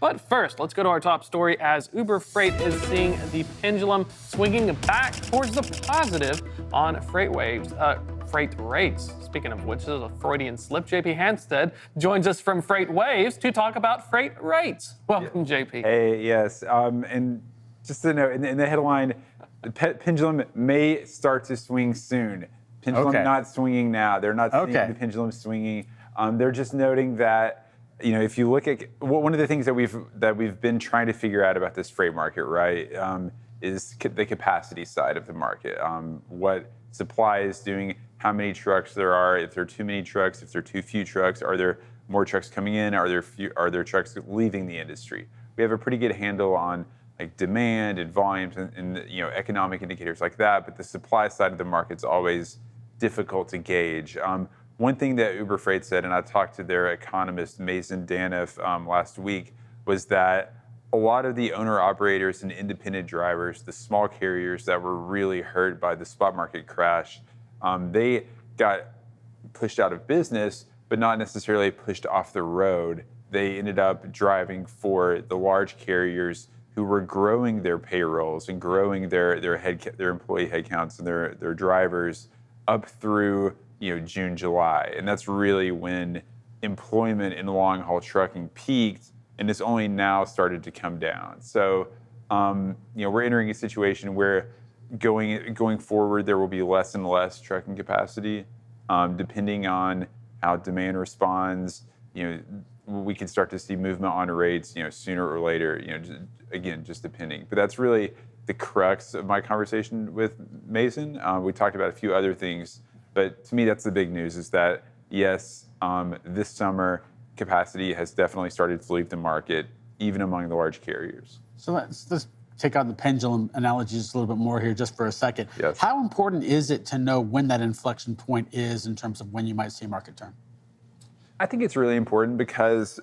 But first, let's go to our top story as Uber Freight is seeing the pendulum swinging back towards the positive on FreightWaves. Freight rates. Speaking of which, this is a Freudian slip. JP Hampstead joins us from FreightWaves to talk about freight rates. Welcome, JP. Hey, yes. And just to note, in the headline, the pendulum may start to swing soon. Pendulum not swinging now. They're not seeing the pendulum swinging. They're just noting that, if you look at one of the things that we've been trying to figure out about this freight market, right, is the capacity side of the market. What supply is doing, how many trucks there are, if there are too many trucks, if there are too few trucks, are there more trucks coming in, are there trucks leaving the industry? We have a pretty good handle on like demand and volumes and economic indicators like that, but the supply side of the market's always difficult to gauge. One thing that Uber Freight said, and I talked to their economist, Mason Daniff, last week, was that a lot of the owner-operators and independent drivers, the small carriers that were really hurt by the spot market crash, they got pushed out of business, but not necessarily pushed off the road. They ended up driving for the large carriers who were growing their payrolls and growing their employee headcounts and their drivers up through June, July, and that's really when employment in long-haul trucking peaked, and it's only now started to come down. So, we're entering a situation where going forward, there will be less and less trucking capacity, depending on how demand responds. We can start to see movement on rates, sooner or later. Just depending. But that's really the crux of my conversation with Mason. We talked about a few other things. But to me, that's the big news, is that, yes, this summer, capacity has definitely started to leave the market, even among the large carriers. So let's take out the pendulum analogy just a little bit more here just for a second. Yes. How important is it to know when that inflection point is in terms of when you might see a market turn? I think it's really important because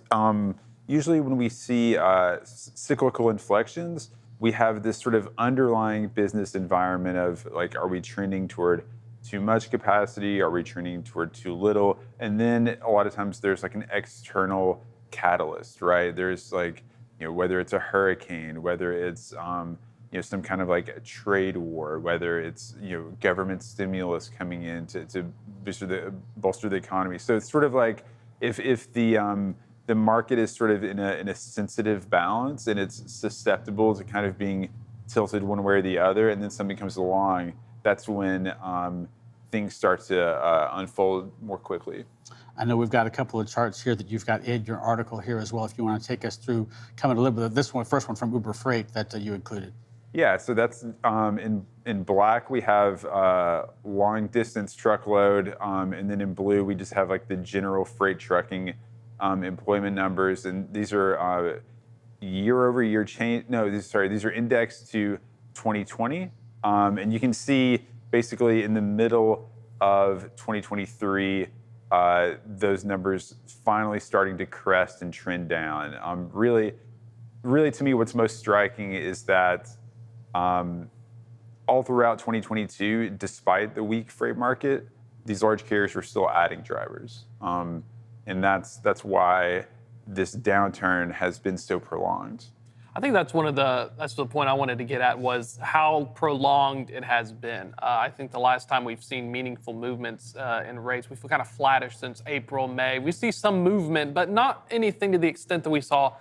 usually when we see cyclical inflections, we have this sort of underlying business environment of like, are we trending toward too much capacity? Are we trending toward too little? And then a lot of times there's like an external catalyst, right? There's like, whether it's a hurricane, whether it's, some kind of like a trade war, whether it's, government stimulus coming in to bolster the economy. So it's sort of like if the market is sort of in a sensitive balance and it's susceptible to kind of being tilted one way or the other, and then something comes along, that's when things start to unfold more quickly. I know we've got a couple of charts here that you've got in your article here as well. If you want to take us through kind of a little bit of this one, first one from Uber Freight that you included. Yeah, so that's in black we have long distance truckload, and then in blue we just have like the general freight trucking employment numbers, and these are year-over-year change. No, these are indexed to 2020. And you can see basically in the middle of 2023, those numbers finally starting to crest and trend down. Really to me, what's most striking is that all throughout 2022, despite the weak freight market, these large carriers were still adding drivers. And that's why this downturn has been so prolonged. I think that's the point I wanted to get at, was how prolonged it has been. I think the last time we've seen meaningful movements in rates, we feel kind of flattish since April, May. We see some movement, but not anything to the extent that we saw,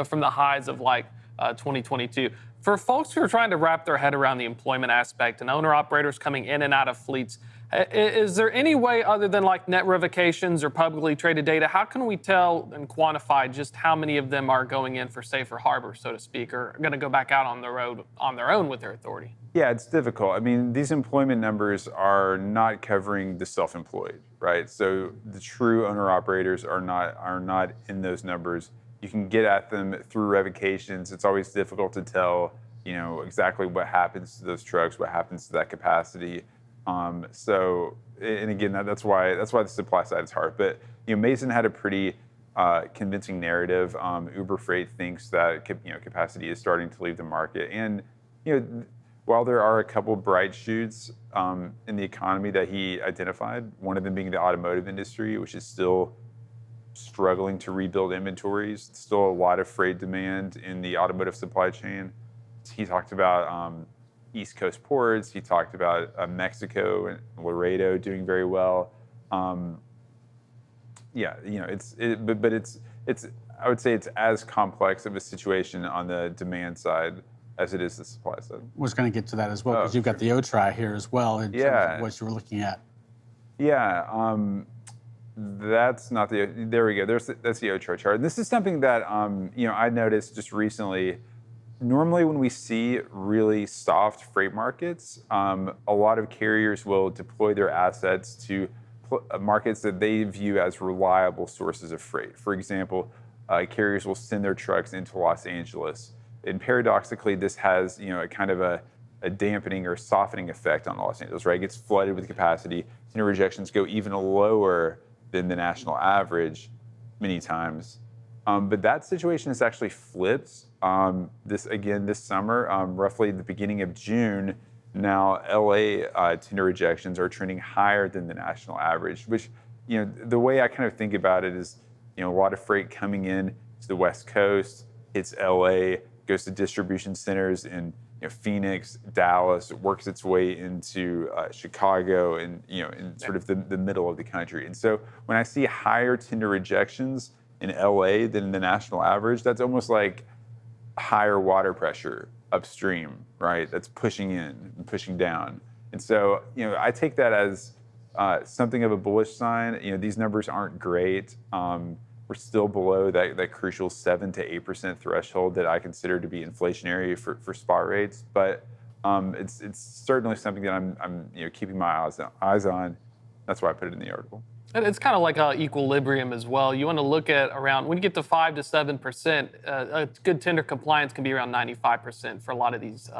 from the highs of 2022. For folks who are trying to wrap their head around the employment aspect and owner-operators coming in and out of fleets, is there any way other than net revocations or publicly traded data, how can we tell and quantify just how many of them are going in for safer harbor, so to speak, or going to go back out on the road on their own with their authority? Yeah, it's difficult. I mean, these employment numbers are not covering the self-employed, right? So the true owner-operators are not in those numbers. You can get at them through revocations. It's always difficult to tell, exactly what happens to those trucks, what happens to that capacity. So, and again, that's why the supply side is hard. But Mason had a pretty convincing narrative. Uber Freight thinks that capacity is starting to leave the market, and while there are a couple bright shoots in the economy that he identified, one of them being the automotive industry, which is still struggling to rebuild inventories. Still a lot of freight demand in the automotive supply chain. He talked about East Coast ports. He talked about Mexico and Laredo doing very well. Yeah, but it's I would say it's as complex of a situation on the demand side as it is the supply side. Was going to get to that as well, because you've got the OTRI here as well in terms of what you were looking at. Yeah, that's not the. There we go. That's the OTRI chart. And this is something that I noticed just recently. Normally, when we see really soft freight markets, a lot of carriers will deploy their assets to markets that they view as reliable sources of freight. For example, carriers will send their trucks into Los Angeles. And paradoxically, this has a kind of a dampening or softening effect on Los Angeles, right? It gets flooded with capacity. Tender rejections go even lower than the national average many times. But that situation is actually flipped. This summer, roughly the beginning of June, now LA tender rejections are trending higher than the national average, which, the way I kind of think about it is, a lot of freight coming in to the West Coast, hits LA, goes to distribution centers in Phoenix, Dallas, works its way into Chicago and in sort of the middle of the country. And so when I see higher tender rejections in LA than the national average, that's almost like higher water pressure upstream, right? That's pushing in and pushing down. And so I take that as something of a bullish sign. These numbers aren't great. We're still below that crucial 7 to 8% threshold that I consider to be inflationary for spot rates. But it's certainly something that I'm keeping my eyes on. That's why I put it in the article. And it's kind of like an equilibrium as well. You want to look at around, when you get to 5 to 7%, a good tender compliance can be around 95% for a lot of these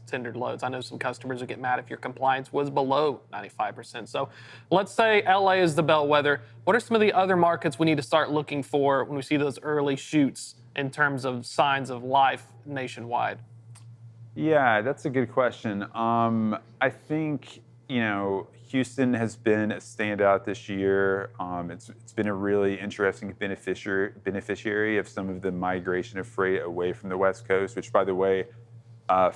tendered loads. I know some customers would get mad if your compliance was below 95%. So let's say LA is the bellwether. What are some of the other markets we need to start looking for when we see those early shoots in terms of signs of life nationwide? Yeah, that's a good question. I think, Houston has been a standout this year. It's been a really interesting beneficiary of some of the migration of freight away from the West Coast, which, by the way,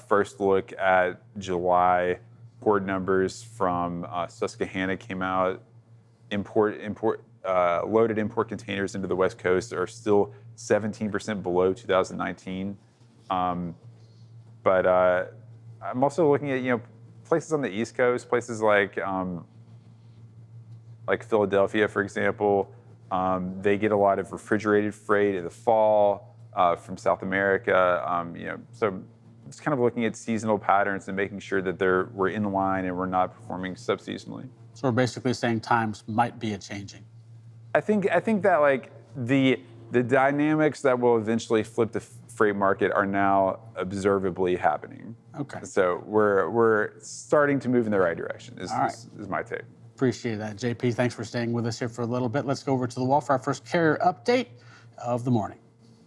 first look at July port numbers from Susquehanna came out. Loaded import containers into the West Coast are still 17% below 2019. But I'm also looking at places on the East Coast, places like Philadelphia, for example. They get a lot of refrigerated freight in the fall from South America. So it's kind of looking at seasonal patterns and making sure that we're in line and we're not performing subseasonally. So we're basically saying times might be a-changing. I think that like the dynamics that will eventually flip the freight market are now observably happening. Okay. So we're starting to move in the right direction. Is my take. Appreciate that, JP. Thanks for staying with us here for a little bit. Let's go over to the wall for our first carrier update of the morning.